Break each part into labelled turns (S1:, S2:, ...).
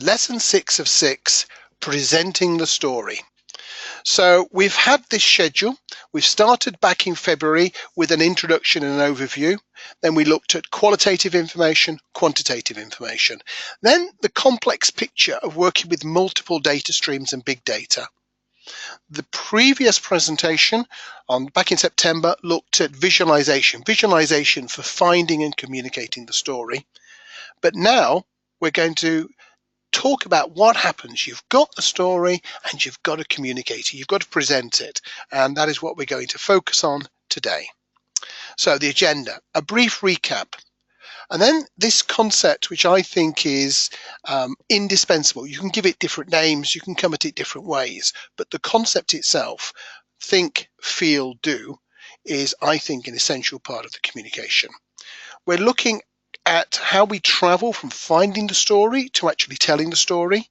S1: Lesson 6 of 6, presenting the story. So we've had this schedule. We've started back in February with an introduction and an overview. Then we looked at qualitative information, quantitative information. Then the complex picture of working with multiple data streams and big data. The previous presentation back in September looked at visualization for finding and communicating the story. But now we're going to talk about what happens. You've got the story and you've got to communicate it. You've got to present it. And that is what we're going to focus on today. So the agenda, a brief recap, and then this concept, which I think is indispensable. You can give it different names, you can come at it different ways, but the concept itself, think, feel, do, is, I think, an essential part of the communication. We're looking at how we travel from finding the story to actually telling the story,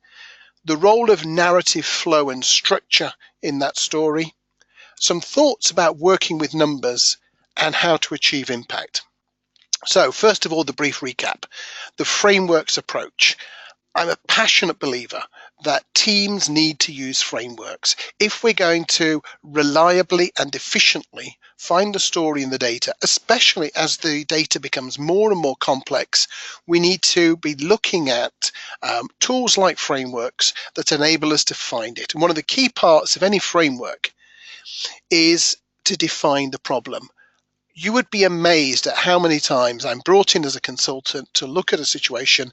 S1: the role of narrative flow and structure in that story, some thoughts about working with numbers and how to achieve impact. So first of all, the brief recap, the frameworks approach. I'm a passionate believer that teams need to use frameworks. If we're going to reliably and efficiently find the story in the data, especially as the data becomes more and more complex, we need to be looking at tools like frameworks that enable us to find it. And one of the key parts of any framework is to define the problem. You would be amazed at how many times I'm brought in as a consultant to look at a situation,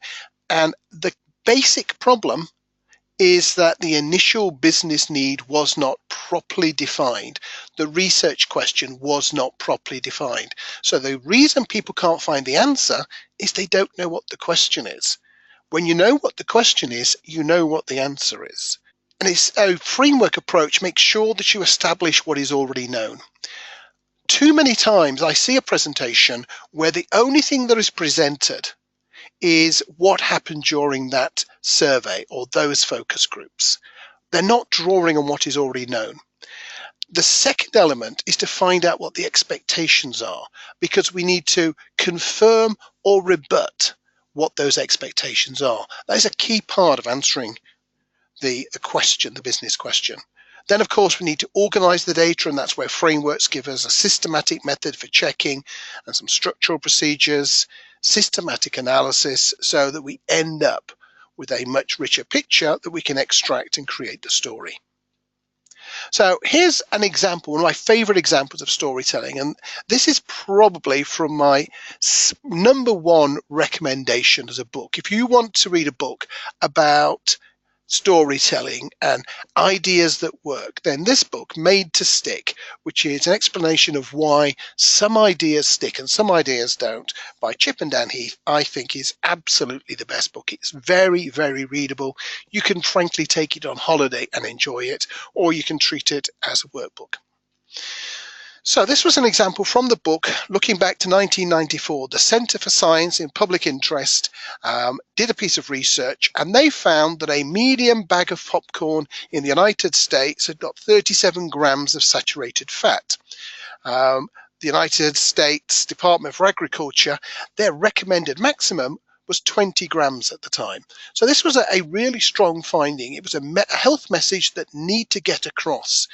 S1: and the basic problem is that the initial business need was not properly defined. The research question was not properly defined. So the reason people can't find the answer is they don't know what the question is. When you know what the question is, you know what the answer is. And it's a framework approach makes sure that you establish what is already known. Too many times I see a presentation where the only thing that is presented is what happened during that survey or those focus groups. They're not drawing on what is already known. The second element is to find out what the expectations are, because we need to confirm or rebut what those expectations are. That is a key part of answering the question, the business question. Then, of course, we need to organize the data, and that's where frameworks give us a systematic method for checking and some structural procedures, systematic analysis, so that we end up with a much richer picture that we can extract and create the story. So here's an example, one of my favorite examples of storytelling, and this is probably from my #1 recommendation as a book. If you want to read a book about storytelling and ideas that work, then this book, Made to Stick, which is an explanation of why some ideas stick and some ideas don't, by Chip and Dan Heath, I think is absolutely the best book. It's very, very readable. You can frankly take it on holiday and enjoy it, or you can treat it as a workbook. So this was an example from the book, looking back to 1994. The Center for Science in Public Interest did a piece of research, and they found that a medium bag of popcorn in the United States had got 37 grams of saturated fat. The United States Department for Agriculture, their recommended maximum was 20 grams at the time. So this was a really strong finding. It was a health message that need to get across.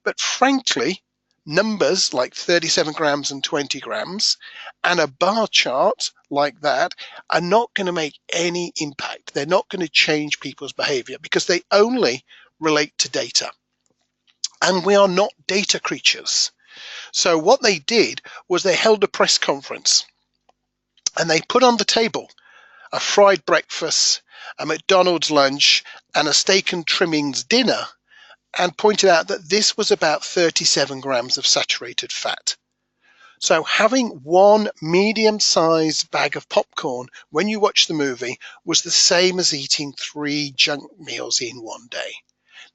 S1: But frankly, numbers like 37 grams and 20 grams and a bar chart like that are not going to make any impact. They're not going to change people's behavior because they only relate to data. And we are not data creatures. So what they did was they held a press conference and they put on the table a fried breakfast, a McDonald's lunch, and a steak and trimmings dinner, and pointed out that this was about 37 grams of saturated fat. So having one medium-sized bag of popcorn when you watch the movie was the same as eating 3 junk meals in one day.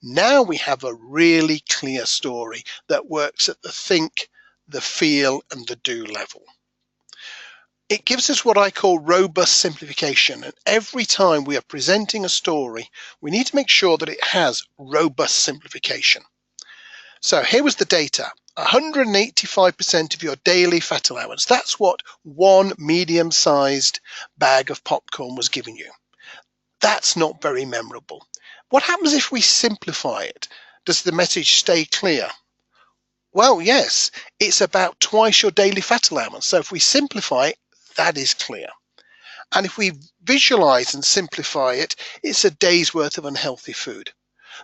S1: Now we have a really clear story that works at the think, the feel, and the do level. It gives us what I call robust simplification, and every time we are presenting a story, we need to make sure that it has robust simplification. So here was the data. 185% of your daily fat allowance. That's what one medium-sized bag of popcorn was giving you. That's not very memorable. What happens if we simplify it? Does the message stay clear? Well, yes, it's about twice your daily fat allowance. So if we simplify it, that is clear. And if we visualize and simplify it, it's a day's worth of unhealthy food.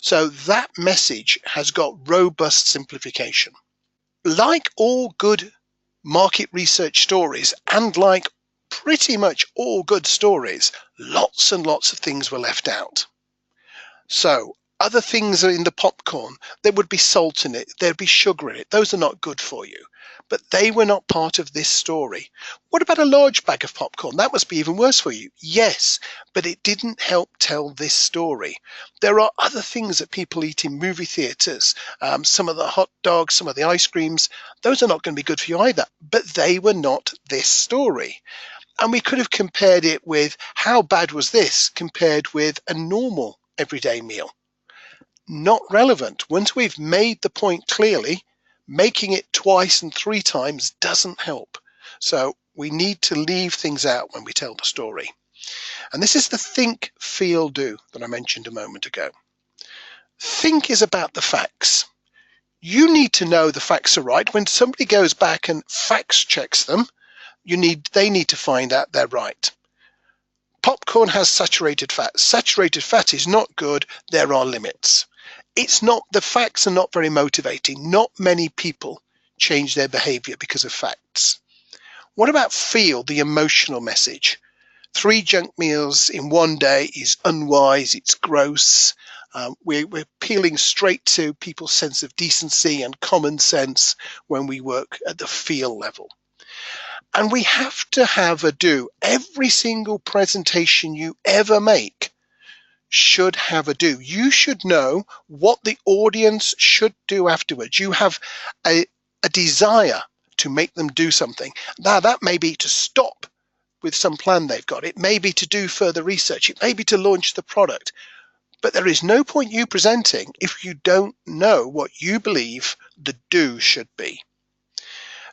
S1: So that message has got robust simplification. Like all good market research stories, and like pretty much all good stories, lots and lots of things were left out. So other things are in the popcorn. There would be salt in it, there'd be sugar in it. Those are not good for you, but they were not part of this story. What about a large bag of popcorn? That must be even worse for you. Yes, but it didn't help tell this story. There are other things that people eat in movie theaters. Some of the hot dogs, some of the ice creams, those are not going to be good for you either, but they were not this story. And we could have compared it with how bad was this compared with a normal everyday meal. Not relevant. Once we've made the point clearly, making it twice and 3 times doesn't help. So we need to leave things out when we tell the story. And this is the think, feel, do that I mentioned a moment ago. Think is about the facts. You need to know the facts are right. When somebody goes back and facts checks them, they need to find out they're right. Popcorn has saturated fat. Saturated fat is not good. There are limits. The facts are not very motivating. Not many people change their behavior because of facts. What about feel, the emotional message? 3 junk meals in one day is unwise, it's gross. We're appealing straight to people's sense of decency and common sense when we work at the feel level. And we have to have a do. Every single presentation you ever make should have a do. You should know what the audience should do afterwards. You have a desire to make them do something. Now, that may be to stop with some plan they've got. It may be to do further research. It may be to launch the product. But there is no point you presenting if you don't know what you believe the do should be.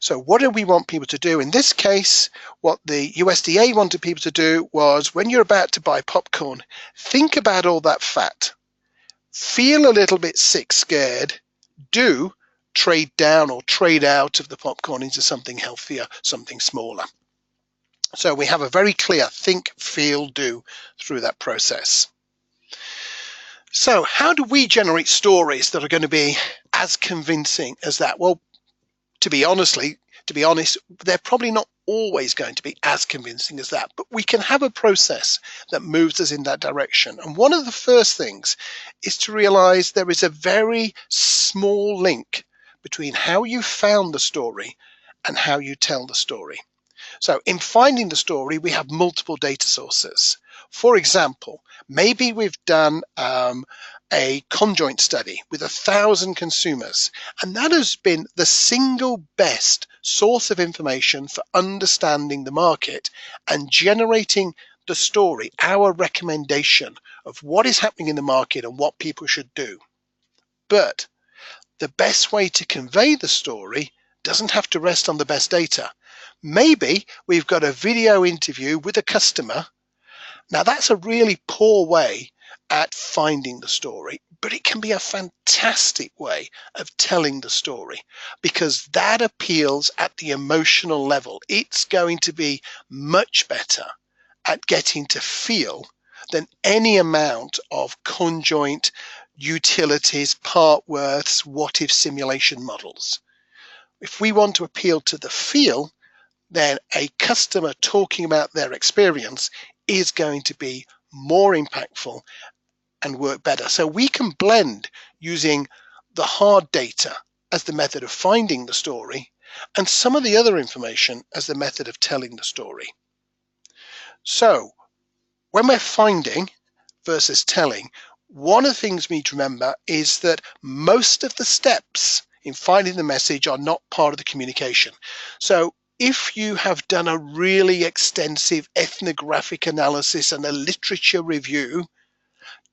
S1: So what do we want people to do? In this case, what the USDA wanted people to do was, when you're about to buy popcorn, think about all that fat. Feel a little bit sick, scared. Do trade down or trade out of the popcorn into something healthier, something smaller. So we have a very clear think, feel, do through that process. So how do we generate stories that are going to be as convincing as that? Well, to be honest, they're probably not always going to be as convincing as that, but we can have a process that moves us in that direction. And one of the first things is to realize there is a very small link between how you found the story and how you tell the story. So in finding the story, we have multiple data sources. For example, maybe we've done a conjoint study with 1,000 consumers, and that has been the single best source of information for understanding the market and generating the story, our recommendation of what is happening in the market and what people should do. But the best way to convey the story doesn't have to rest on the best data. Maybe we've got a video interview with a customer. Now that's a really poor way at finding the story, but it can be a fantastic way of telling the story because that appeals at the emotional level. It's going to be much better at getting to feel than any amount of conjoint utilities, part worths, what if simulation models. If we want to appeal to the feel, then a customer talking about their experience is going to be more impactful and work better. So we can blend using the hard data as the method of finding the story and some of the other information as the method of telling the story. So when we're finding versus telling, one of the things we need to remember is that most of the steps in finding the message are not part of the communication. So if you have done a really extensive ethnographic analysis and a literature review,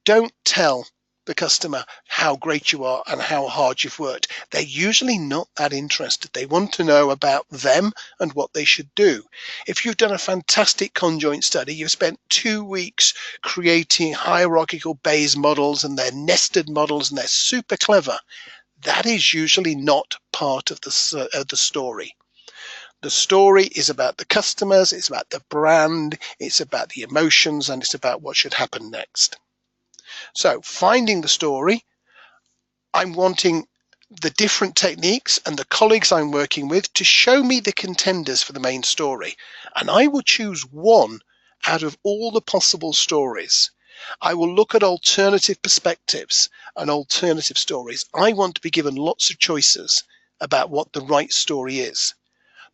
S1: don't tell the customer how great you are and how hard you've worked. They're usually not that interested. They want to know about them and what they should do. If you've done a fantastic conjoint study, you've spent 2 weeks creating hierarchical Bayes models and they're nested models and they're super clever, that is usually not part of the story. The story is about the customers, it's about the brand, it's about the emotions, and it's about what should happen next. So finding the story, I'm wanting the different techniques and the colleagues I'm working with to show me the contenders for the main story. And I will choose one out of all the possible stories. I will look at alternative perspectives and alternative stories. I want to be given lots of choices about what the right story is.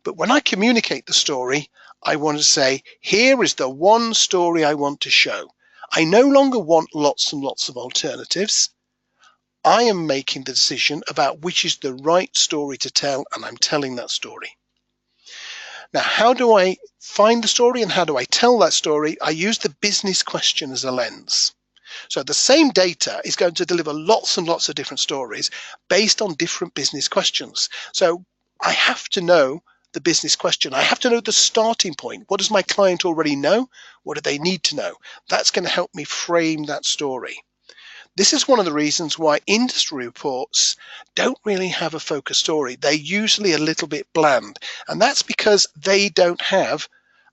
S1: But when I communicate the story, I want to say, here is the one story I want to show. I no longer want lots and lots of alternatives. I am making the decision about which is the right story to tell, and I'm telling that story. Now, how do I find the story and how do I tell that story? I use the business question as a lens. So the same data is going to deliver lots and lots of different stories based on different business questions. So I have to know the business question. I have to know the starting point. What does my client already know? What do they need to know? That's going to help me frame that story. This is one of the reasons why industry reports don't really have a focus story. They're usually a little bit bland, and that's because they don't have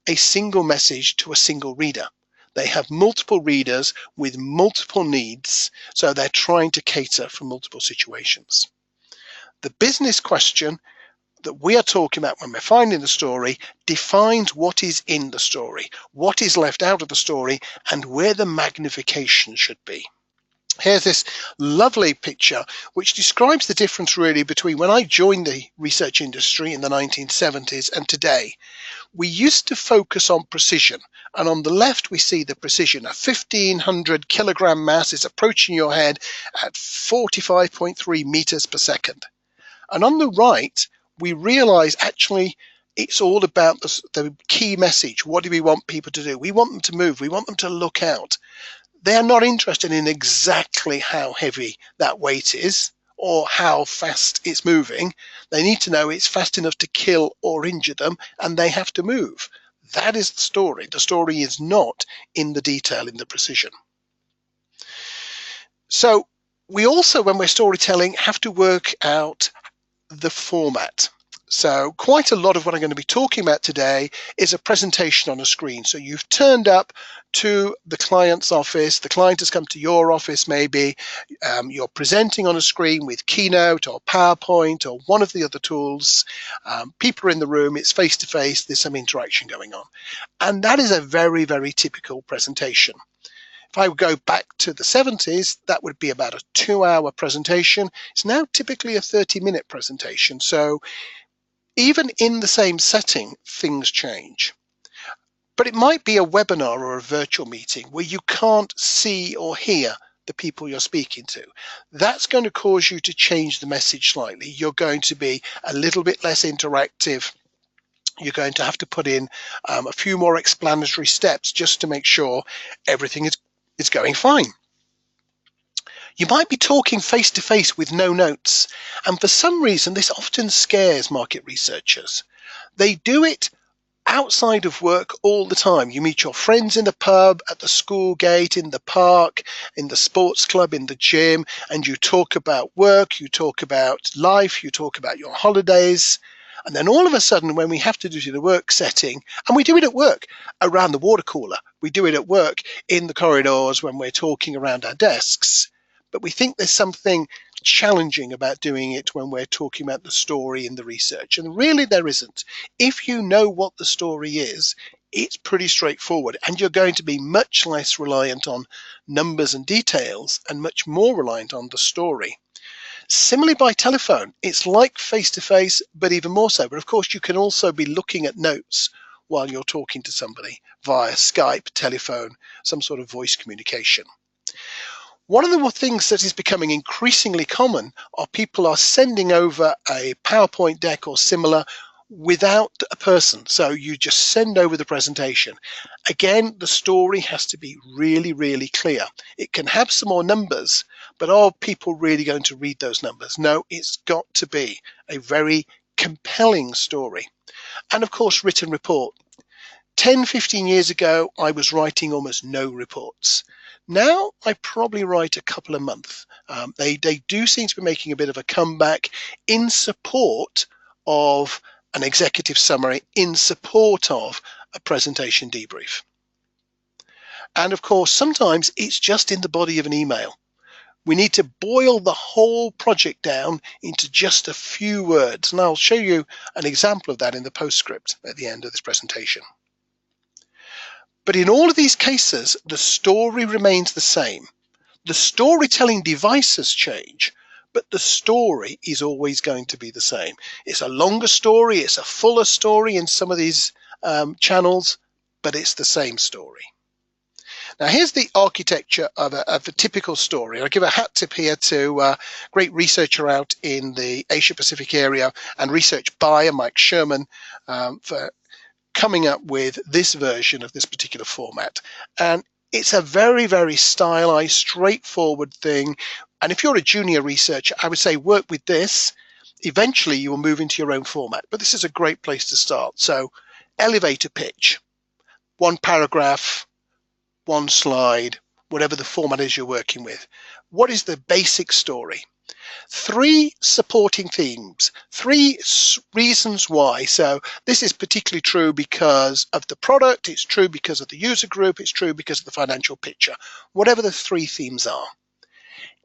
S1: a single message to a single reader. They have multiple readers with multiple needs, so they're trying to cater for multiple situations. The business question that we are talking about when we're finding the story defines what is in the story, what is left out of the story, and where the magnification should be. Here's this lovely picture which describes the difference really between when I joined the research industry in the 1970s and today. We used to focus on precision, and on the left we see the precision. A 1500 kilogram mass is approaching your head at 45.3 meters per second. And on the right, we realize actually it's all about the key message. What do we want people to do? We want them to move. We want them to look out. They are not interested in exactly how heavy that weight is or how fast it's moving. They need to know it's fast enough to kill or injure them, and they have to move. That is the story. The story is not in the detail, in the precision. So we also, when we're storytelling, have to work out the format. So quite a lot of what I'm going to be talking about today is a presentation on a screen. So you've turned up to the client's office, the client has come to your office maybe, you're presenting on a screen with Keynote or PowerPoint or one of the other tools. People are in the room, it's face-to-face, there's some interaction going on. And that is a very, very typical presentation. If I go back to the 70s, that would be about a 2-hour presentation. It's now typically a 30-minute presentation. So even in the same setting, things change. But it might be a webinar or a virtual meeting where you can't see or hear the people you're speaking to. That's going to cause you to change the message slightly. You're going to be a little bit less interactive. You're going to have to put in a few more explanatory steps just to make sure everything is going fine. You might be talking face to face with no notes, and for some reason this often scares market researchers. They do it outside of work all the time. You meet your friends in the pub, at the school gate, in the park, in the sports club, in the gym, and you talk about work, you talk about life, you talk about your holidays. And then all of a sudden, when we have to do the work setting, and we do it at work around the water cooler, we do it at work in the corridors when we're talking around our desks, but we think there's something challenging about doing it when we're talking about the story in the research. And really there isn't. If you know what the story is, it's pretty straightforward, and you're going to be much less reliant on numbers and details and much more reliant on the story. Similarly by telephone, it's like face-to-face, but even more so. But of course, you can also be looking at notes while you're talking to somebody via Skype, telephone, some sort of voice communication. One of the things that is becoming increasingly common are people are sending over a PowerPoint deck or similar without a person. So you just send over the presentation. Again, the story has to be really, really clear. It can have some more numbers, but are people really going to read those numbers? No, it's got to be a very compelling story. And of course, written report. 10, 15 years ago, I was writing almost no reports. Now I probably write a couple a month. They do seem to be making a bit of a comeback in support of an executive summary, in support of a presentation debrief. And of course, sometimes it's just in the body of an email. We need to boil the whole project down into just a few words. And I'll show you an example of that in the postscript at the end of this presentation. But in all of these cases, the story remains the same. The storytelling devices change, but the story is always going to be the same. It's a longer story, it's a fuller story in some of these channels, but it's the same story. Now here's the architecture of a typical story. I'll give a hat tip here to a great researcher out in the Asia Pacific area and research buyer, Mike Sherman, for coming up with this version of this particular format. And it's a very, very stylized, straightforward thing. And if you're a junior researcher, I would say work with this. Eventually you will move into your own format, but this is a great place to start. So elevator pitch, one paragraph, one slide, whatever the format is you're working with. What is the basic story? 3 supporting themes, 3 reasons why. So this is particularly true because of the product, it's true because of the user group, it's true because of the financial picture, whatever the 3 themes are.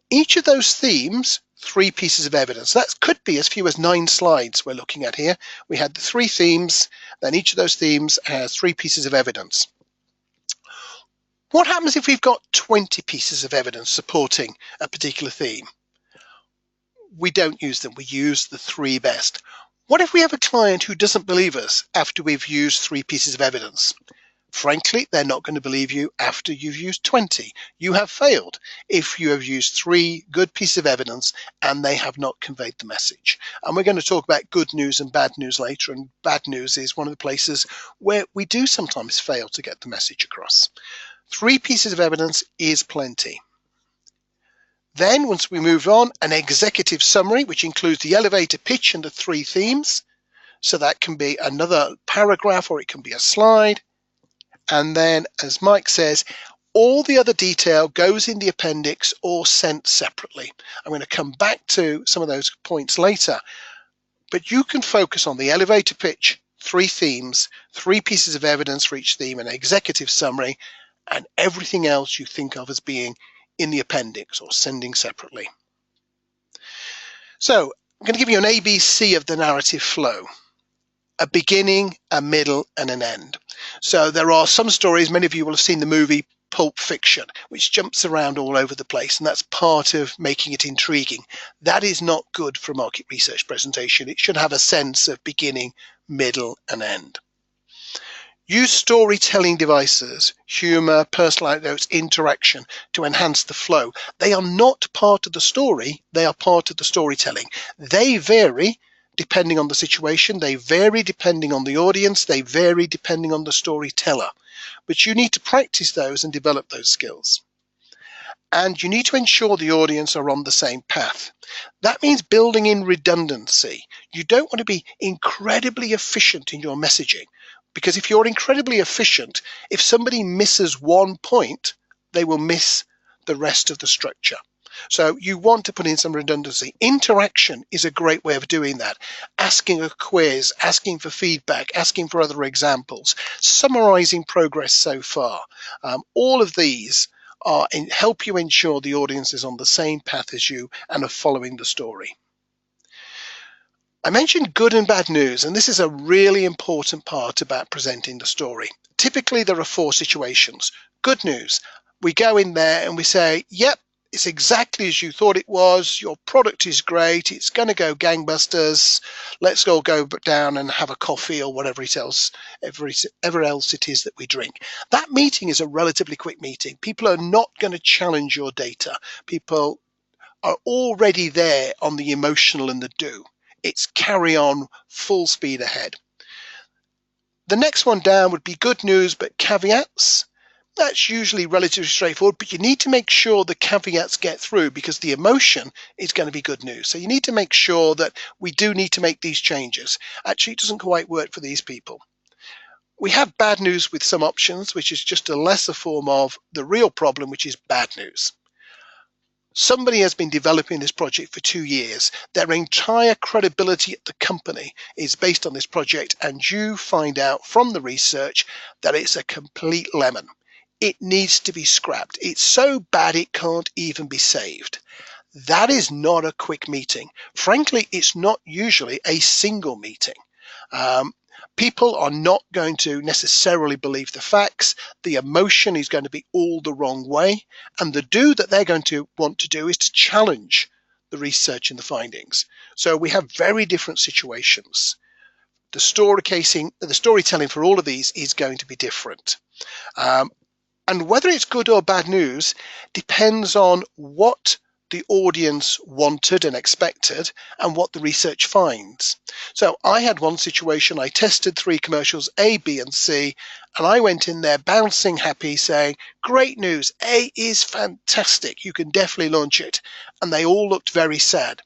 S1: Each of those themes, 3 pieces of evidence. That could be as few as 9 slides we're looking at here. We had the 3 themes, then each of those themes has 3 pieces of evidence. What happens if we've got 20 pieces of evidence supporting a particular theme? We don't use them, we use the 3 best. What if we have a client who doesn't believe us after we've used 3 pieces of evidence? Frankly, they're not going to believe you after you've used 20. You have failed if you have used 3 good pieces of evidence and they have not conveyed the message. And we're going to talk about good news and bad news later, and bad news is one of the places where we do sometimes fail to get the message across. 3 pieces of evidence is plenty. Then once we move on, an executive summary, which includes the elevator pitch and the 3 themes. So that can be another paragraph or it can be a slide. And then, as Mike says, all the other detail goes in the appendix or sent separately. I'm going to come back to some of those points later. But you can focus on the elevator pitch, 3 themes, 3 pieces of evidence for each theme, an executive summary, and everything else you think of as being in the appendix or sending separately. So I'm going to give you an ABC of the narrative flow. A beginning, a middle, and an end. So there are some stories, many of you will have seen the movie Pulp Fiction, which jumps around all over the place, and that's part of making it intriguing. That is not good for a market research presentation. It should have a sense of beginning, middle, and end. Use storytelling devices, humor, personal anecdotes, interaction to enhance the flow. They are not part of the story, they are part of the storytelling. They vary depending on the situation, they vary depending on the audience, they vary depending on the storyteller. But you need to practice those and develop those skills. And you need to ensure the audience are on the same path. That means building in redundancy. You don't want to be incredibly efficient in your messaging. Because if you're incredibly efficient, if somebody misses one point, they will miss the rest of the structure. So you want to put in some redundancy. Interaction is a great way of doing that. Asking a quiz, asking for feedback, asking for other examples, summarizing progress so far. All of these help you ensure the audience is on the same path as you and are following the story. I mentioned good and bad news, and this is a really important part about presenting the story. Typically, there are 4 situations. Good news. We go in there and we say, yep, it's exactly as you thought it was. Your product is great. It's going to go gangbusters. Let's all go down and have a coffee or whatever else it is that we drink. That meeting is a relatively quick meeting. People are not going to challenge your data. People are already there on the emotional and the do. It's carry on, full speed ahead. The next one down would be good news, but caveats. That's usually relatively straightforward, but you need to make sure the caveats get through because the emotion is going to be good news. So you need to make sure that we do need to make these changes. Actually, it doesn't quite work for these people. We have bad news with some options, which is just a lesser form of the real problem, which is bad news. Somebody has been developing this project for 2 years. Their entire credibility at the company is based on this project, and you find out from the research that it's a complete lemon. It needs to be scrapped. It's so bad it can't even be saved. That is not a quick meeting. Frankly, it's not usually a single meeting. People are not going to necessarily believe the facts. The emotion is going to be all the wrong way. And the do that they're going to want to do is to challenge the research and the findings. So we have very different situations. The storytelling for all of these is going to be different. And whether it's good or bad news depends on what the audience wanted and expected and what the research finds. So I had one situation, I tested 3 commercials, A, B, and C, and I went in there bouncing happy saying, great news, A is fantastic, you can definitely launch it. And they all looked very sad.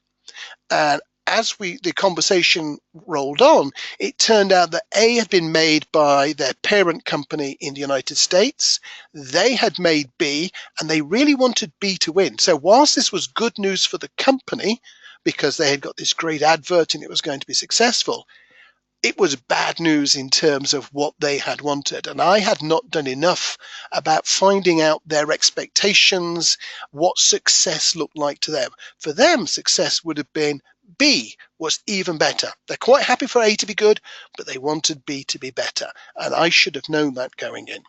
S1: And as the conversation rolled on, it turned out that A had been made by their parent company in the United States. They had made B, and they really wanted B to win. So whilst this was good news for the company, because they had got this great advert and it was going to be successful, it was bad news in terms of what they had wanted. And I had not done enough about finding out their expectations, what success looked like to them. For them, success would have been B was even better. They're quite happy for A to be good, but they wanted B to be better. And I should have known that going in.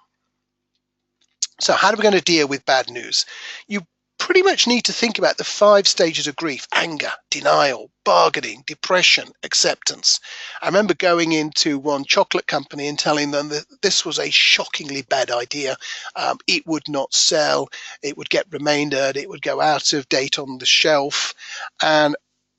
S1: So how are we going to deal with bad news? You pretty much need to think about the 5 stages of grief: anger, denial, bargaining, depression, acceptance. I remember going into one chocolate company and telling them that this was a shockingly bad idea. It would not sell, it would get remaindered, it would go out of date on the shelf. And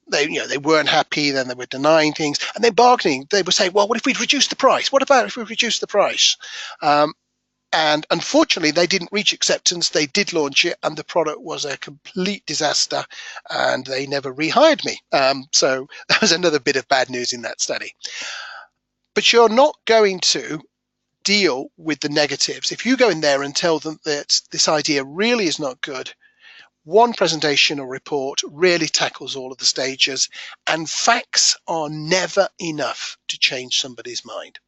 S1: they weren't happy, then they were denying things, and then bargaining. They would say, well, what if we'd reduce the price? What about if we reduce the price? And unfortunately, they didn't reach acceptance. They did launch it, and the product was a complete disaster, and they never rehired me. So that was another bit of bad news in that study. But you're not going to deal with the negatives. If you go in there and tell them that this idea really is not good, one presentation or report really tackles all of the stages, and facts are never enough to change somebody's mind.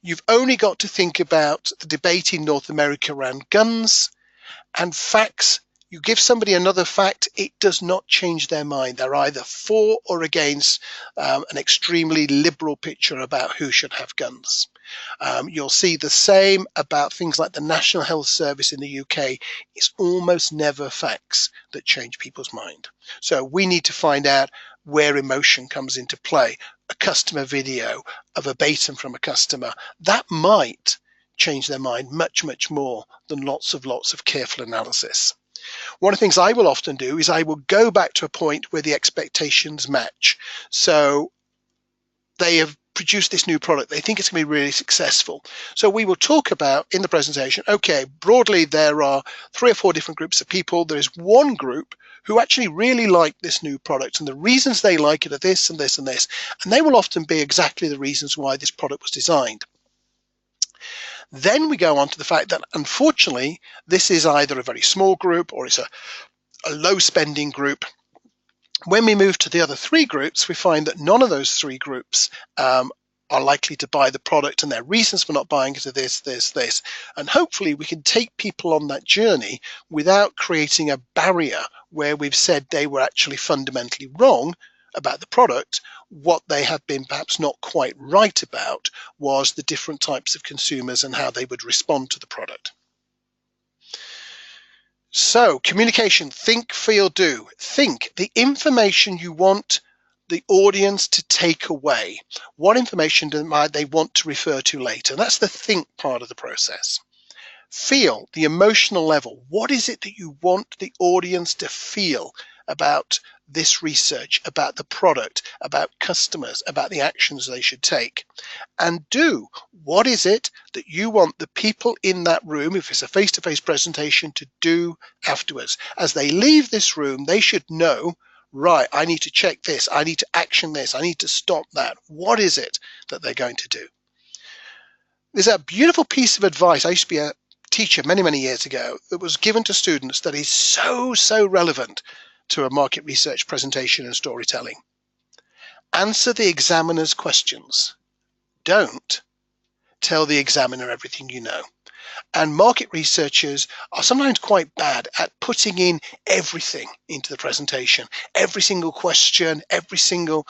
S1: You've only got to think about the debate in North America around guns, and facts. You give somebody another fact, it does not change their mind. They're either for or against an extremely liberal picture about who should have guns. You'll see the same about things like the National Health Service in the UK. It's almost never facts that change people's mind. So we need to find out where emotion comes into play. A customer video, a verbatim from a customer, that might change their mind much, much more than lots of careful analysis. One of the things I will often do is I will go back to a point where the expectations match. So they have produced this new product. They think it's going to be really successful. So we will talk about in the presentation, okay, broadly, there are 3 or 4 different groups of people. There is one group who actually really like this new product, and the reasons they like it are this and this and this. And they will often be exactly the reasons why this product was designed. Then we go on to the fact that, unfortunately, this is either a very small group or it's a low spending group. When we move to the other 3 groups, we find that none of those 3 groups are likely to buy the product, and their reasons for not buying it are this. And hopefully we can take people on that journey without creating a barrier where we've said they were actually fundamentally wrong about the product. What they have been perhaps not quite right about was the different types of consumers and how they would respond to the product. So communication, think, feel, do. Think the information you want the audience to take away. What information might they want to refer to later? That's the think part of the process. Feel, the emotional level. What is it that you want the audience to feel about this research, about the product, about customers, about the actions they should take, and do what is it that you want the people in that room, if it's a face-to-face presentation, to do afterwards. As they leave this room, they should know, right, I need to check this, I need to action this, I need to stop that. What is it that they're going to do? There's a beautiful piece of advice. I used to be a teacher many years ago that was given to students that is so relevant to a market research presentation and storytelling. Answer the examiner's questions. Don't tell the examiner everything you know. And market researchers are sometimes quite bad at putting in everything into the presentation. Every single question, every single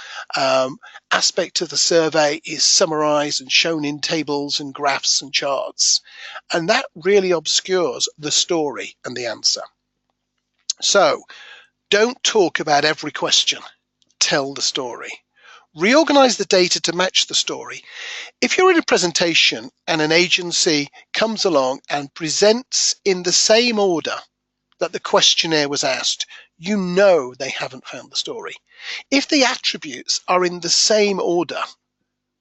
S1: aspect of the survey is summarized and shown in tables and graphs and charts. And that really obscures the story and the answer. So don't talk about every question. Tell the story. Reorganize the data to match the story. If you're in a presentation and an agency comes along and presents in the same order that the questionnaire was asked, you know they haven't found the story. If the attributes are in the same order,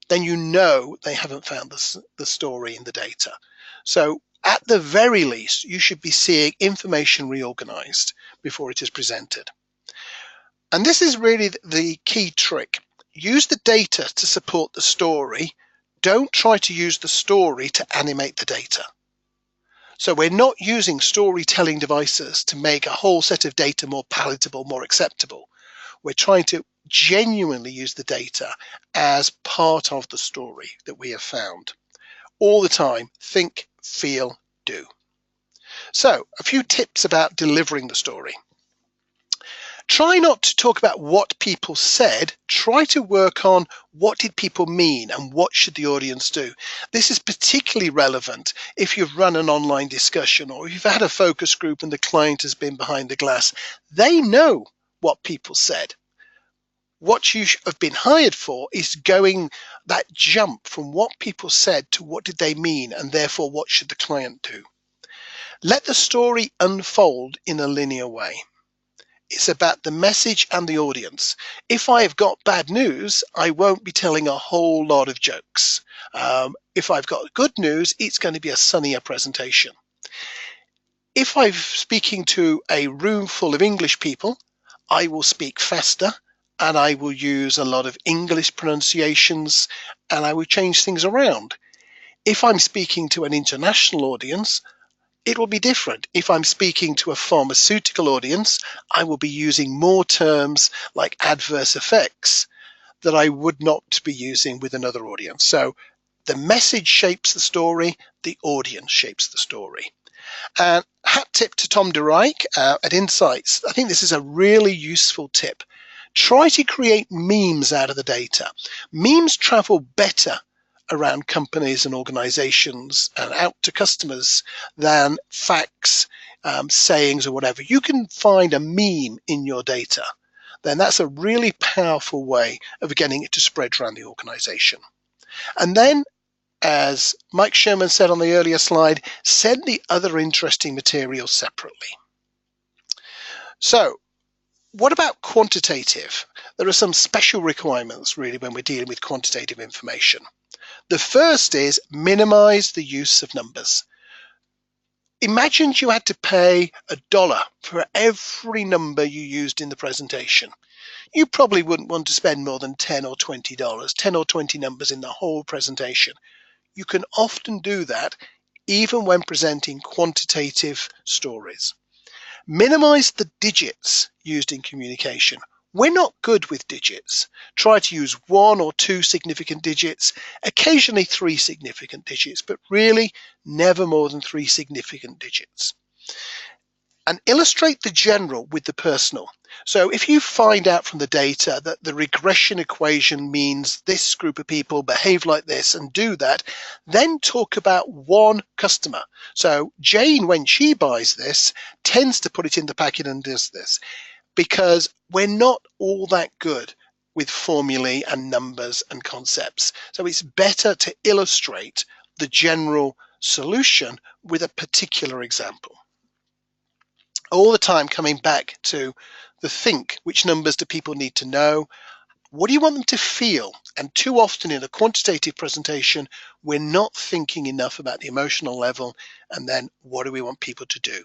S1: then you know they haven't found the story in the data. So at the very least, you should be seeing information reorganized before it is presented. And this is really the key trick. Use the data to support the story. Don't try to use the story to animate the data. So we're not using storytelling devices to make a whole set of data more palatable, more acceptable. We're trying to genuinely use the data as part of the story that we have found. All the time, think, feel, do. So a few tips about delivering the story. Try not to talk about what people said. Try to work on what did people mean and what should the audience do. This is particularly relevant if you've run an online discussion or if you've had a focus group and the client has been behind the glass. They know what people said. What you have been hired for is going that jump from what people said to what did they mean, and therefore what should the client do. Let the story unfold in a linear way. It's about the message and the audience. If I've got bad news, I won't be telling a whole lot of jokes. If I've got good news, it's going to be a sunnier presentation. If I'm speaking to a room full of English people, I will speak faster and I will use a lot of English pronunciations and I will change things around. If I'm speaking to an international audience, it will be different. If I'm speaking to a pharmaceutical audience, I will be using more terms like adverse effects that I would not be using with another audience. So the message shapes the story, the audience shapes the story. And hat tip to Tom DeRike at Insights. I think this is a really useful tip. Try to create memes out of the data. Memes travel better around companies and organizations and out to customers than facts, sayings or whatever. You can find a meme in your data, then that's a really powerful way of getting it to spread around the organization. And then, as Mike Sherman said on the earlier slide, send the other interesting material separately. So what about quantitative? There are some special requirements really when we're dealing with quantitative information. The first is minimize the use of numbers. Imagine you had to pay $1 for every number you used in the presentation. You probably wouldn't want to spend more than $10 or $20, 10 or 20 numbers in the whole presentation. You can often do that even when presenting quantitative stories. Minimize the digits used in communication. We're not good with digits. Try to use 1 or 2 significant digits, occasionally 3 significant digits, but really never more than 3 significant digits. And illustrate the general with the personal. So if you find out from the data that the regression equation means this group of people behave like this and do that, then talk about one customer. So Jane, when she buys this, tends to put it in the packet and does this, because we're not all that good with formulae and numbers and concepts. So it's better to illustrate the general solution with a particular example. all the time coming back to the think, which numbers do people need to know? What do you want them to feel? And too often in a quantitative presentation, we're not thinking enough about the emotional level, and then what do we want people to do?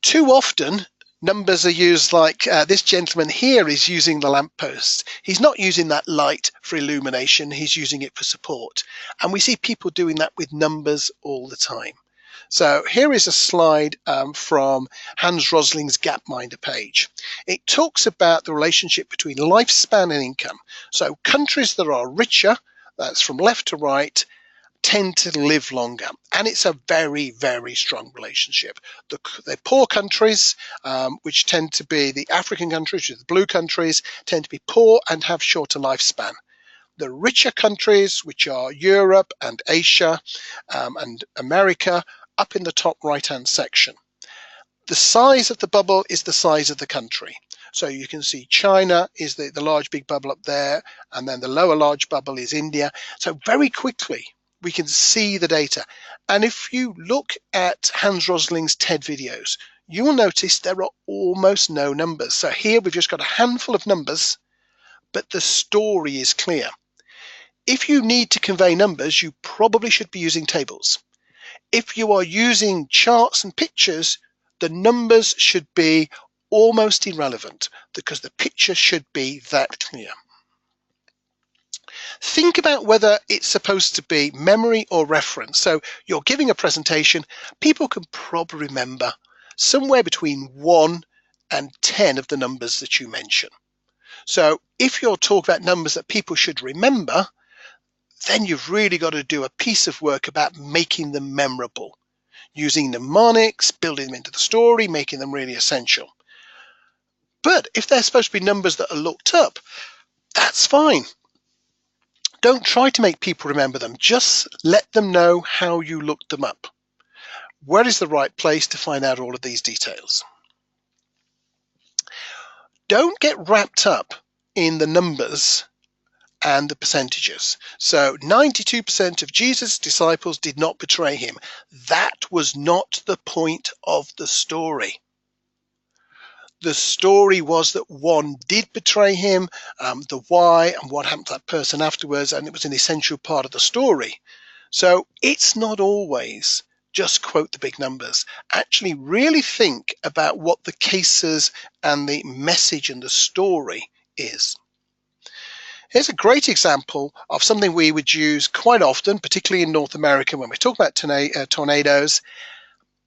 S1: Too often, numbers are used like this gentleman here is using the lamppost. He's not using that light for illumination, he's using it for support. And we see people doing that with numbers all the time. So here is a slide from Hans Rosling's Gapminder page. It talks about the relationship between lifespan and income. So countries that are richer, that's from left to right, tend to live longer, and it's a very, very strong relationship. The poor countries, which tend to be the African countries, the blue countries, tend to be poor and have shorter lifespan. The richer countries, which are Europe and Asia and America, up in the top right-hand section. The size of the bubble is the size of the country. So you can see China is the large big bubble up there, and then the lower large bubble is India. So very quickly, we can see the data. And if you look at Hans Rosling's TED videos, you will notice there are almost no numbers. So here we've just got a handful of numbers, but the story is clear. If you need to convey numbers, you probably should be using tables. If you are using charts and pictures, the numbers should be almost irrelevant because the picture should be that clear. Think about whether it's supposed to be memory or reference. So you're giving a presentation, people can probably remember somewhere between 1 and 10 of the numbers that you mention. So if you're talking about numbers that people should remember, then you've really got to do a piece of work about making them memorable, using mnemonics, building them into the story, making them really essential. But if they're supposed to be numbers that are looked up, that's fine. Don't try to make people remember them. Just let them know how you looked them up. Where is the right place to find out all of these details? Don't get wrapped up in the numbers and the percentages. So 92% of Jesus' disciples did not betray him. That was not the point of the story. The story was that one did betray him, the why and what happened to that person afterwards, and it was an essential part of the story. So it's not always just quote the big numbers. Actually really think about what the cases and the message and the story is. Here's a great example of something we would use quite often, particularly in North America when we talk about tornadoes.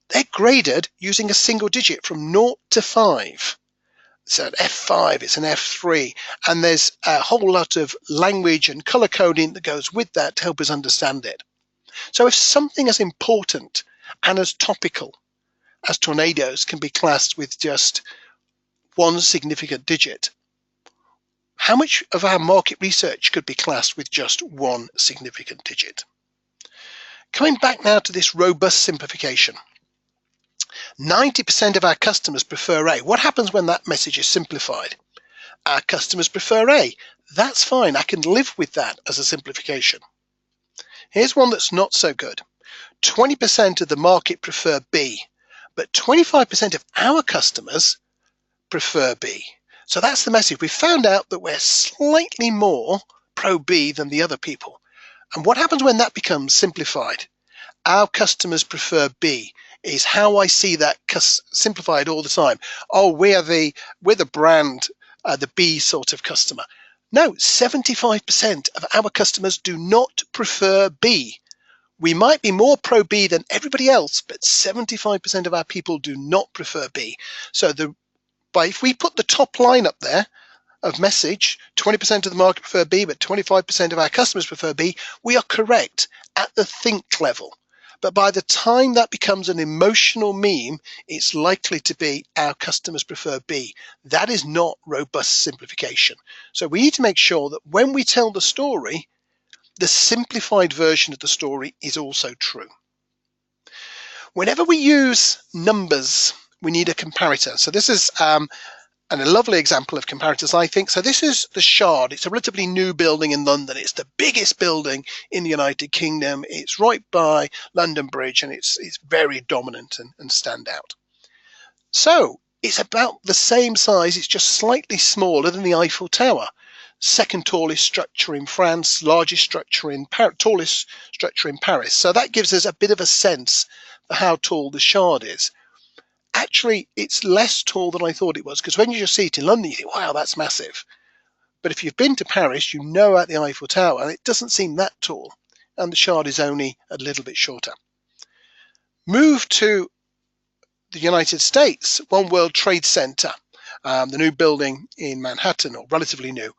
S1: They're graded using a single digit from 0 to 5. It's an F5, it's an F3, and there's a whole lot of language and color coding that goes with that to help us understand it. So if something as important and as topical as tornadoes can be classed with just one significant digit, how much of our market research could be classed with just one significant digit? Coming back now to this robust simplification. 90% of our customers prefer A. What happens when that message is simplified? Our customers prefer A. That's fine. I can live with that as a simplification. Here's one that's not so good. 20% of the market prefer B, but 25% of our customers prefer B. So that's the message. We found out that we're slightly more pro-B than the other people. And what happens when that becomes simplified? Our customers prefer B is how I see that simplified all the time. Oh, we're the brand, the B sort of customer. No, 75% of our customers do not prefer B. We might be more pro-B than everybody else, but 75% of our people do not prefer B. So if we put the top line up there of message, 20% of the market prefer B, but 25% of our customers prefer B, we are correct at the think level. But by the time that becomes an emotional meme, it's likely to be our customers prefer B. That is not robust simplification. So we need to make sure that when we tell the story, the simplified version of the story is also true. Whenever we use numbers, we need a comparator. So this is a lovely example of comparators, I think. So this is the Shard. It's a relatively new building in London. It's the biggest building in the United Kingdom. It's right by London Bridge, and it's very dominant and stand out. So it's about the same size, it's just slightly smaller than the Eiffel Tower. Second tallest structure in France, largest structure in tallest structure in Paris. So that gives us a bit of a sense for how tall the Shard is. Actually, it's less tall than I thought it was, because when you just see it in London, you think, wow, that's massive. But if you've been to Paris, you know about the Eiffel Tower, and it doesn't seem that tall. And the Shard is only a little bit shorter. Move to the United States, One World Trade Center, the new building in Manhattan, or relatively new,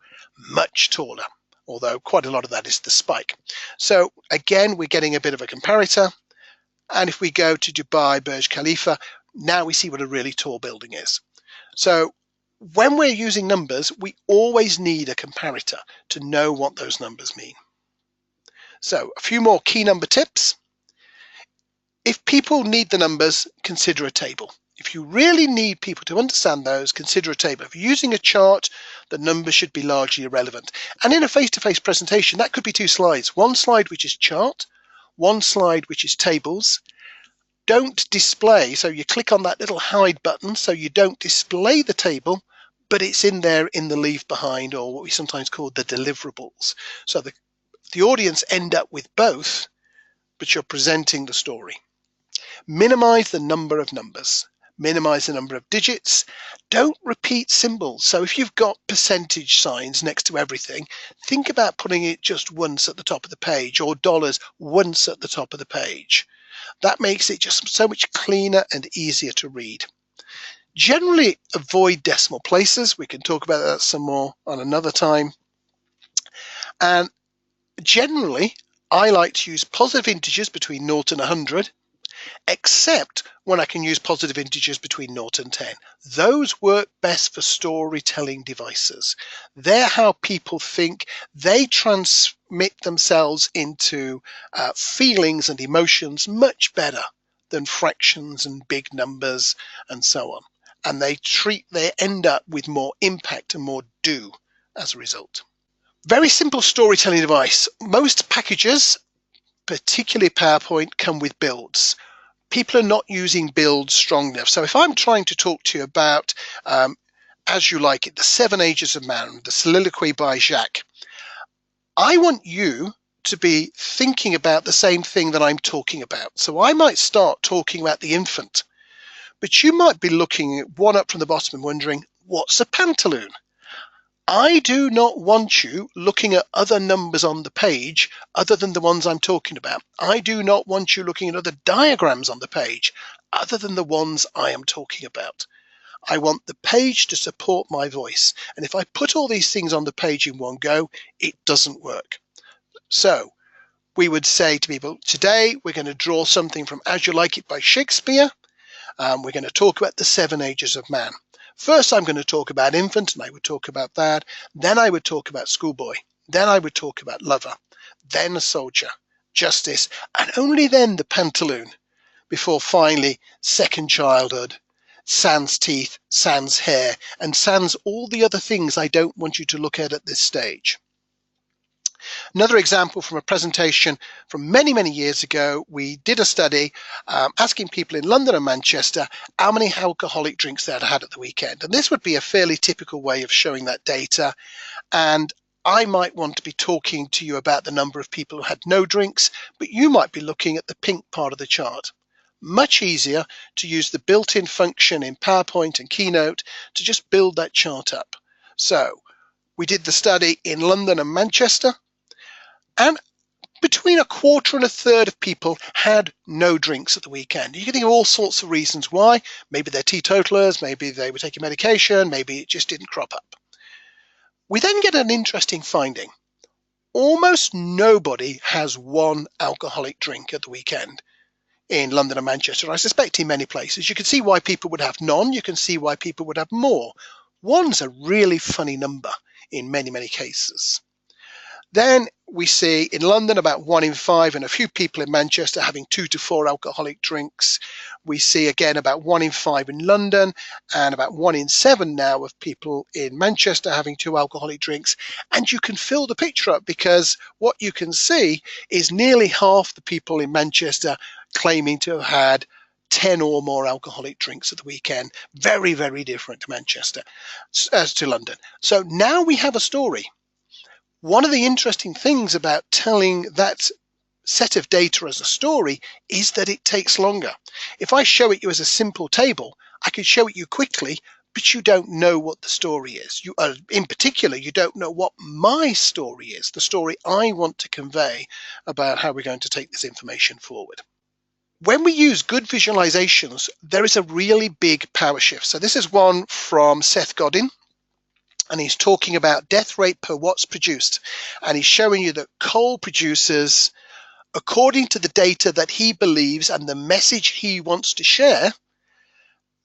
S1: much taller, although quite a lot of that is the spike. So again, we're getting a bit of a comparator. And if we go to Dubai, Burj Khalifa, now we see what a really tall building is. So when we're using numbers, we always need a comparator to know what those numbers mean. So a few more key number tips. If people need the numbers, consider a table. If you really need people to understand those, consider a table. If you're using a chart, the numbers should be largely irrelevant. And in a face-to-face presentation, that could be two slides. One slide which is chart, one slide which is tables. Don't display, so you click on that little hide button so you don't display the table, but it's in there in the leave behind, or what we sometimes call the deliverables. So the audience end up with both, but you're presenting the story. Minimize the number of numbers. Minimize the number of digits. Don't repeat symbols. So if you've got percentage signs next to everything, think about putting it just once at the top of the page, or dollars once at the top of the page. That makes it just so much cleaner and easier to read. Generally avoid decimal places. We can talk about that some more on another time. And generally, I like to use positive integers between 0 and 100, except when I can use positive integers between 0 and 10. Those work best for storytelling devices. They're how people think. They transmit themselves into feelings and emotions much better than fractions and big numbers and so on. And they end up with more impact and more do as a result. Very simple storytelling device. Most packages, particularly PowerPoint, come with builds. People are not using builds strong enough. So if I'm trying to talk to you about, as you like it, the 7 Ages of Man, the soliloquy by Jacques, I want you to be thinking about the same thing that I'm talking about. So I might start talking about the infant, but you might be looking at one up from the bottom and wondering, what's a pantaloon? I do not want you looking at other numbers on the page other than the ones I'm talking about. I do not want you looking at other diagrams on the page other than the ones I am talking about. I want the page to support my voice. And if I put all these things on the page in one go, it doesn't work. So we would say to people, today we're going to draw something from As You Like It by Shakespeare. We're going to talk about the 7 Ages of Man. First, I'm going to talk about infant, and I would talk about that. Then I would talk about schoolboy. Then I would talk about lover. Then a soldier, justice, and only then the pantaloon, before finally second childhood, sans teeth, sans hair, and sans all the other things I don't want you to look at this stage. Another example from a presentation from many, many years ago, we did a study asking people in London and Manchester how many alcoholic drinks they had had at the weekend. And this would be a fairly typical way of showing that data. And I might want to be talking to you about the number of people who had no drinks, but you might be looking at the pink part of the chart. Much easier to use the built-in function in PowerPoint and Keynote to just build that chart up. So we did the study in London and Manchester. And between a quarter and a third of people had no drinks at the weekend. You can think of all sorts of reasons why. Maybe they're teetotalers, maybe they were taking medication, maybe it just didn't crop up. We then get an interesting finding. Almost nobody has one alcoholic drink at the weekend in London and Manchester. I suspect in many places. You can see why people would have none. You can see why people would have more. One's a really funny number in many, many cases. Then we see in London about 1 in 5 and a few people in Manchester having 2 to 4 alcoholic drinks. We see again about 1 in 5 in London and about 1 in 7 now of people in Manchester having 2 alcoholic drinks. And you can fill the picture up because what you can see is nearly half the people in Manchester claiming to have had 10 or more alcoholic drinks at the weekend. Very, very different to Manchester, as to London. So now we have a story. One of the interesting things about telling that set of data as a story is that it takes longer. If I show it you as a simple table, I could show it you quickly, but you don't know what the story is. In particular, you don't know what my story is, the story I want to convey about how we're going to take this information forward. When we use good visualizations, there is a really big power shift. So this is one from Seth Godin, and he's talking about death rate per watts produced. And he's showing you that coal producers, according to the data that he believes and the message he wants to share,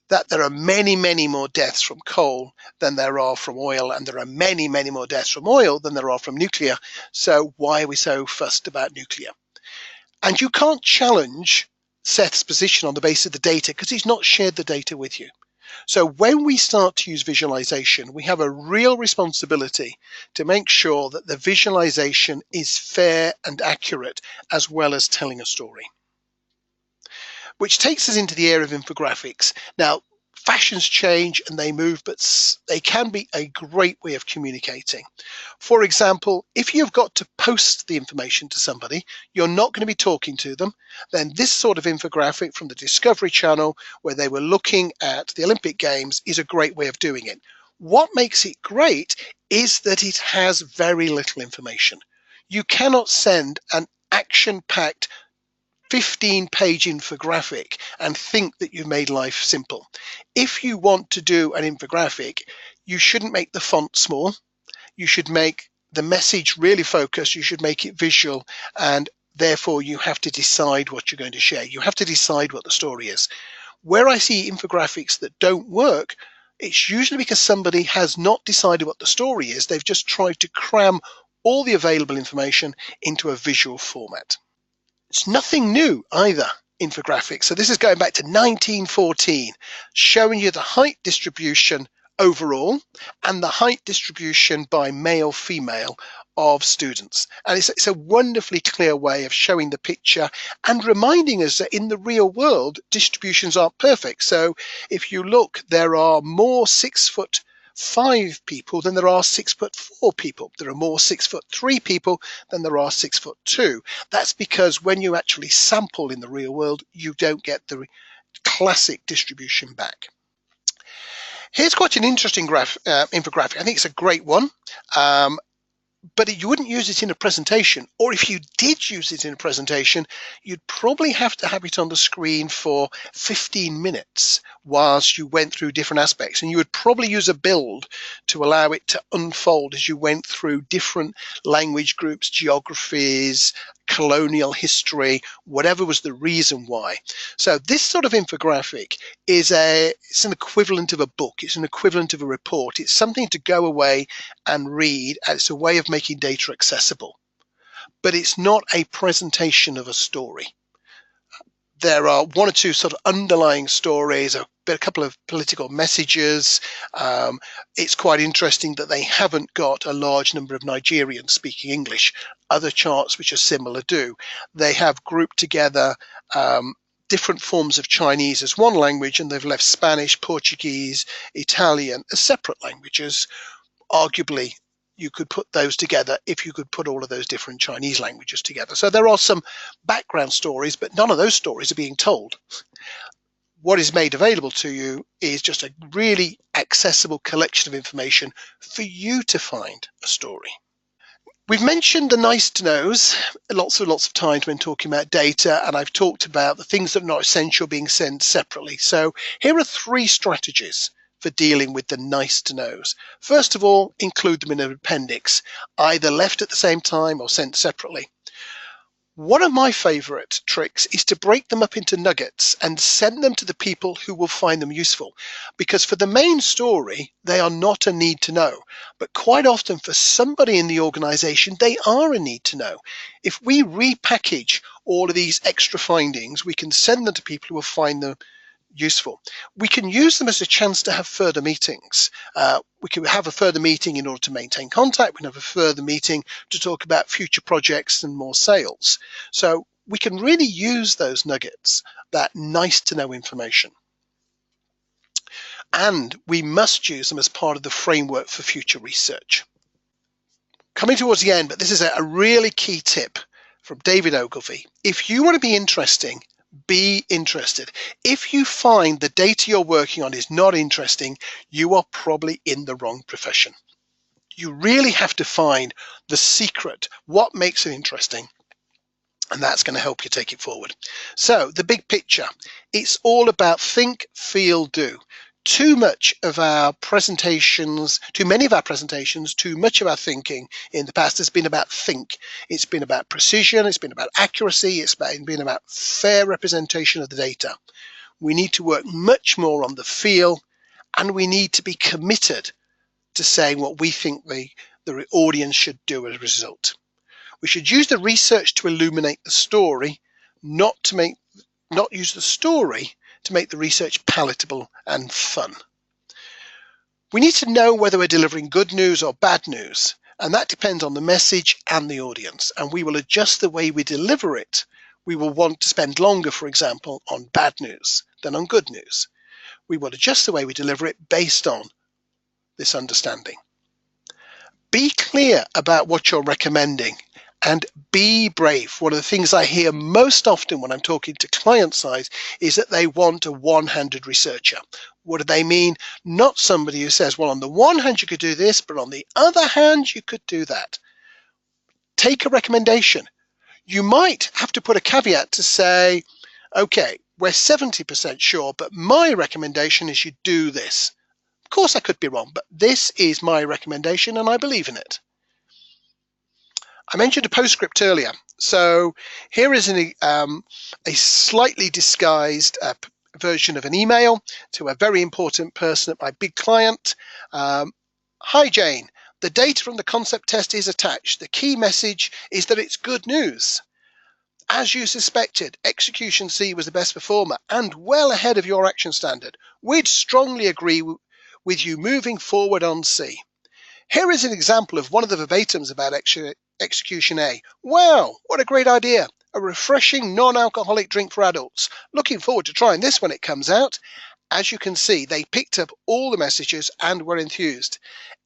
S1: that there are many, many more deaths from coal than there are from oil, and there are many, many more deaths from oil than there are from nuclear. So why are we so fussed about nuclear? And you can't challenge Seth's position on the basis of the data because he's not shared the data with you. So when we start to use visualization, we have a real responsibility to make sure that the visualization is fair and accurate, as well as telling a story. Which takes us into the area of infographics. Now, fashions change and they move, but they can be a great way of communicating. For example, if you've got to post the information to somebody, you're not going to be talking to them, then this sort of infographic from the Discovery Channel, where they were looking at the Olympic Games, is a great way of doing it. What makes it great is that it has very little information. You cannot send an action-packed 15-page infographic and think that you've made life simple. If you want to do an infographic, you shouldn't make the font small. You should make the message really focused. You should make it visual, and therefore you have to decide what you're going to share. You have to decide what the story is. Where I see infographics that don't work, it's usually because somebody has not decided what the story is. They've just tried to cram all the available information into a visual format. It's nothing new either, infographics. So this is going back to 1914, showing you the height distribution overall and the height distribution by male, female of students. And it's a wonderfully clear way of showing the picture and reminding us that in the real world, distributions aren't perfect. So if you look, there are more 6'5" people than there are 6'4" people. There are more 6'3" people than there are 6'2". That's because when you actually sample in the real world, you don't get the classic distribution back. Here's quite an interesting infographic. I think it's a great one. But you wouldn't use it in a presentation, or if you did use it in a presentation, you'd probably have to have it on the screen for 15 minutes whilst you went through different aspects, and you would probably use a build to allow it to unfold as you went through different language groups, geographies, colonial history, whatever was the reason why. So this sort of infographic is it's an equivalent of a book. It's an equivalent of a report. It's something to go away and read, and it's a way of making data accessible. But it's not a presentation of a story. There are one or two sort of underlying stories, a couple of political messages. It's quite interesting that they haven't got a large number of Nigerians speaking English. Other charts which are similar do. They have grouped together different forms of Chinese as one language, and they've left Spanish, Portuguese, Italian as separate languages. Arguably, you could put those together if you could put all of those different Chinese languages together. So there are some background stories, but none of those stories are being told. What is made available to you is just a really accessible collection of information for you to find a story. We've mentioned the nice to knows lots of times when talking about data, and I've talked about the things that are not essential being sent separately. So here are 3 strategies for dealing with the nice to knows. First of all, include them in an appendix, either left at the same time or sent separately. One of my favorite tricks is to break them up into nuggets and send them to the people who will find them useful, because for the main story, they are not a need to know, but quite often for somebody in the organization, they are a need to know. If we repackage all of these extra findings, we can send them to people who will find them useful. We can use them as a chance to have further meetings. We can have a further meeting in order to maintain contact. We can have a further meeting to talk about future projects and more sales. So we can really use those nuggets, that nice to know information. And we must use them as part of the framework for future research. Coming towards the end, but this is a really key tip from David Ogilvy. If you want to be interesting, be interested. If you find the data you're working on is not interesting, you are probably in the wrong profession. You really have to find the secret, what makes it interesting, and that's going to help you take it forward. So the big picture, it's all about think, feel, do. Too much of our presentations, too many of our presentations, too much of our thinking in the past has been about think. It's been about precision, it's been about accuracy, it's been about fair representation of the data. We need to work much more on the feel, and we need to be committed to saying what we think the audience should do as a result. We should use the research to illuminate the story, not use the story to make the research palatable and fun. We need to know whether we're delivering good news or bad news, and that depends on the message and the audience, and we will adjust the way we deliver it. We will want to spend longer, for example, on bad news than on good news. We will adjust the way we deliver it based on this understanding. Be clear about what you're recommending and be brave. One of the things I hear most often when I'm talking to client side is that they want a one-handed researcher. What do they mean? Not somebody who says, well, on the one hand you could do this, but on the other hand you could do that. Take a recommendation. You might have to put a caveat to say, okay, we're 70% sure, but my recommendation is you do this. Of course I could be wrong, but this is my recommendation and I believe in it. I mentioned a postscript earlier. So here is a slightly disguised version of an email to a very important person at my big client. Hi Jane, the data from the concept test is attached. The key message is that it's good news. As you suspected, execution C was the best performer and well ahead of your action standard. We'd strongly agree with you moving forward on C. Here is an example of one of the verbatims about execution A. Wow, what a great idea. A refreshing non-alcoholic drink for adults. Looking forward to trying this when it comes out. As you can see, they picked up all the messages and were enthused.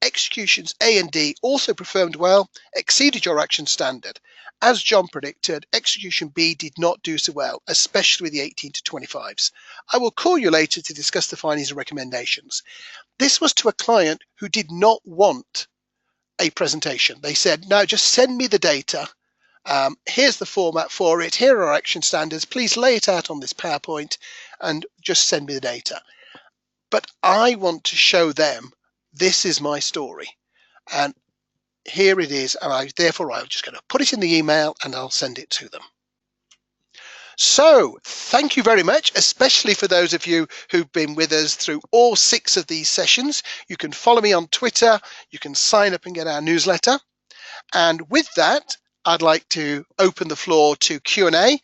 S1: Executions A and D also performed well, exceeded your action standard. As John predicted, execution B did not do so well, especially with the 18 to 25s. I will call you later to discuss the findings and recommendations. This was to a client who did not want a presentation. They said, no, just send me the data. Here's the format for it. Here are our action standards. Please lay it out on this PowerPoint and just send me the data. But I want to show them this is my story. And here it is. And I'm just going to put it in the email and I'll send it to them. So thank you very much, especially for those of you who've been with us through all 6 of these sessions. You can follow me on Twitter. You can sign up and get our newsletter. And with that, I'd like to open the floor to Q&A.